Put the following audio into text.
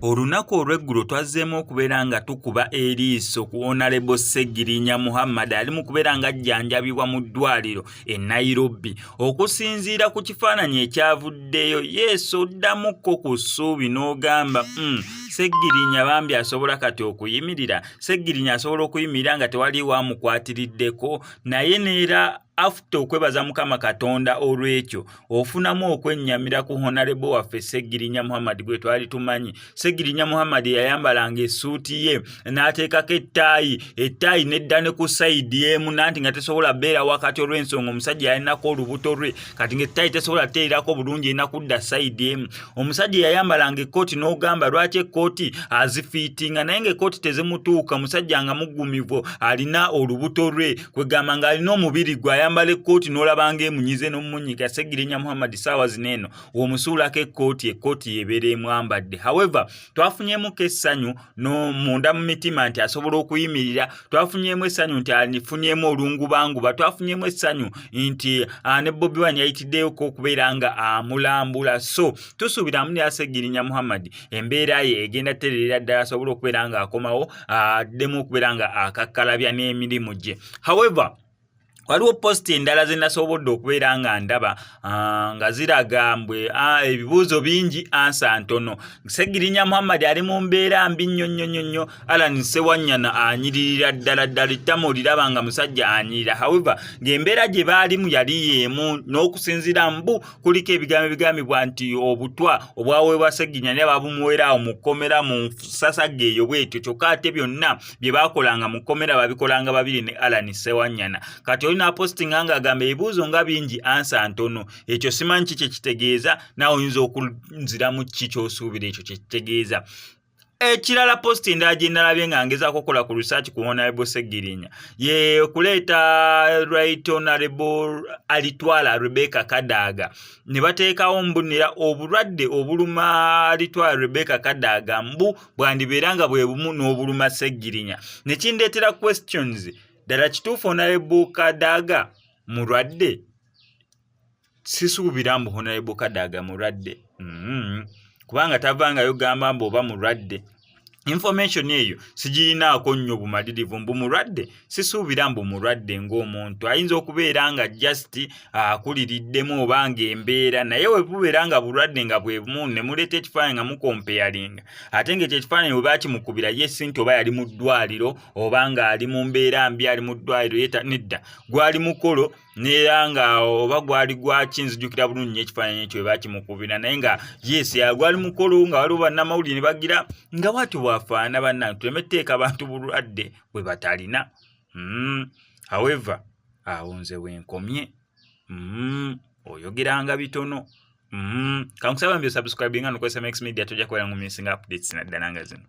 olunaku olw'eggulo twazzeemu okubeera nga tukuba eriiso ku Honorable Sseggirinya Muhammad ali mu kubeera nga ajjanjabibwa mu ddwaliro e Nairobi. Okusinziira ku kifaananyi ekyavuddeyo, yesu oddamukko ku ssuubi n'ogamba Sseggirinya bambi asobola kati okuyimirira. Sseggirinya asobola okuyimirira nga tewali wamukwatiriddeko, naye neera after okwebaza Mukama Katonda olw'ekyo ofunamu okwennyamira ku Honorable waffe Sseggirinya Muhammad gwe twali tumanyi. Sseggirinya Muhammad yayambalanga essuuti ye n'ateekako ettaayi nedda ne ku sayidi emu nanti nga tesobola beera wakati olw'ensonga omusajja yalinako olubuto lwe kati ng'ettaayi tesobola teerako bulungi erina kudda sayidi emu. Omusajja yayambalanga ekkooti n'ogamba lwaki ekkooti azifiitinga naye ng'ekkooti tezimutuuka. Musajja nga muggumivu alina olubuto lwe kwegamba ng'alina omubiri gwe ayambala ekkooti n'olabanga emunyize n'omunyiga. Sseggirinya Muhammad saawa zino eno omusuulako ekkooti ebeera emwambadde. However, twafunyeemuko essanyu munda mu mitima nti asobola okuyimirira. Twafunyeemu essanyu nti alifunyeemu olungubanguba. Twafunyeemu essanyu nti ne Bobi Wine yayitiddeyoko okubeera nga amulambula. So tusuubiramu ne Sseggirinya Muhammad embeera ye egenda terera ddala asobola okubeera nga akomawo addemu okubeera nga akakkalabya n'emirimu gye. However, waliwo posti endala ze nasobodde okubeera nga ndaba nga ziraga mbwe ebibuuzo bingi ansa ntono. Sseggirinya Muhammad ali mu mbeera mbi nnyo. Alan Ssewanyana anyiririra ddala ettama oliraba nga musajja anyirira. However, ng'embeera gye baalimu yali yeemu n'okusinziira mbu kuliko ebigambibwa nti obutwa obwaweebwa Sseggirinya ne babumuweera awo mu kkomera mu nsasagge eyo bwetyo, kyokka ate byonna bye baakolanga mu kkomera babikolanga babiri ne Alan Ssewanyana. Kati na postinga nga agamba ebibuuzo nga bingi ansa ntono. Ekyo simanyi kiki kitegeeza, nawe oyinza okunziramu kiki ky'osuubira ekyo kye kitegeeza. Ekirala posti endala gye nalabye nga ngezaako okukola ku research ku Honorable Sseggirinya ye okuleeta Right Honorable Alitwala Rebecca Kadaga ne bateekawo mbunira obulwadde obuluma Alitwala Rebecca Kadaga mbu bwandibeera nga bwe bumu n'obuluma Sseggirinya. Ne kindeetera questions. Ddala kituufu Honorable Kadaga mulwadde? Sisuubira mbu Honorable Kadaga mulwadde. Kubanga tavangayo gamba mbu oba mulwadde. Information eyo sigirinaako nnyo bumalirivu mbu mulwadde. Sisuubira mbu mulwadde ng'omuntu ayinza okubeera nga just akuliriddemu oba ng'embeera, naye bwe bubeera nga bulwadde nga bwe bumu ne muleeta ekifaananyi nga mukompeyalinga ate ng'ekyo ekifaananyi bwe bakimukubira yesi nti oba yali mu ddwaliro oba ng'ali mu mbeera mbi ali mu ddwaliro nedda gwali mukolo neera nga oba gwali gwaki nzijukira bulungi ekifaananyi ekyo bwe bakimukubira naye nga yesi gwali mukolo nga waliwo bannamawulire ne bagira nga bwatyo bwafaana bannange tuleme tteeka abantu bulwadde bwe batalina. However, awo nze wenkomye oyogeranga bitono. Kankusaba mbyo subscribe nga nokozesa Max Media tojja kubeera mu missing updates naddala nga zino.